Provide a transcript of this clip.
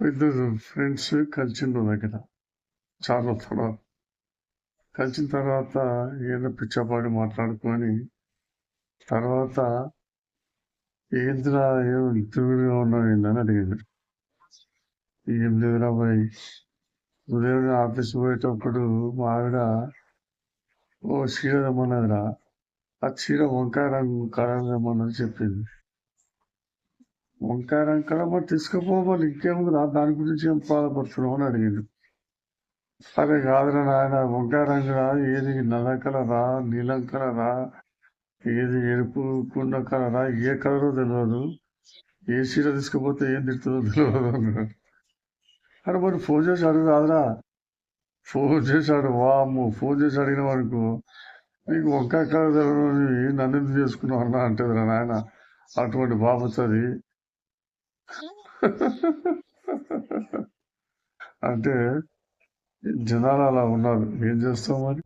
ఇద్దరు ఫ్రెండ్స్ కలిసిండ్రు దగ్గర చాలా తర్వాత. కలిసిన తర్వాత ఏదో పిచ్చపాడి మాట్లాడుకొని తర్వాత ఏందిరా ఏం తిరుగుడుగా ఉన్నావు ఏందని అడిగింది. ఏం లేదురా బాయ్, ఉదయం ఆఫీస్ పోయేటప్పుడు మా ఆవిడ ఓ చీర తెమ్మన్నదిరా, ఆ చీర వంకాయ రంగు కలర్ తెమ్మన్నది చెప్పింది. వంకాయ రంగు కలర్ మరి తీసుకుపోవాలి ఇంకేముందిరా, దాని గురించి ఏం బాధపడుతున్నావు అని అడిగింది. అరే కాదురా నాయన, వంకాయ రంగురా, ఏది నల్ల కలరా నీలం కలరా, ఏది ఎరుపు కుండ కలరా, ఏ కలరో తెలియదు, ఏ చీర తీసుకుపోతే ఏం తిడుతుందో తెలియదు అన్నాడు. అరే మరి ఫోన్ చేసి అడుగు కాదురా, ఫోన్ చేశాడు వాము, ఫోన్ చేసి అడిగిన వరకు నీకు వంకాయ కలర్ తెలియదు నన్ను ఎందుకు చేసుకున్నావు అన్నా అంటే నాయన అటువంటి బాబుతుంది. అంటే జనాలు అలా ఉన్నారు, ఏం చేస్తాం మరి.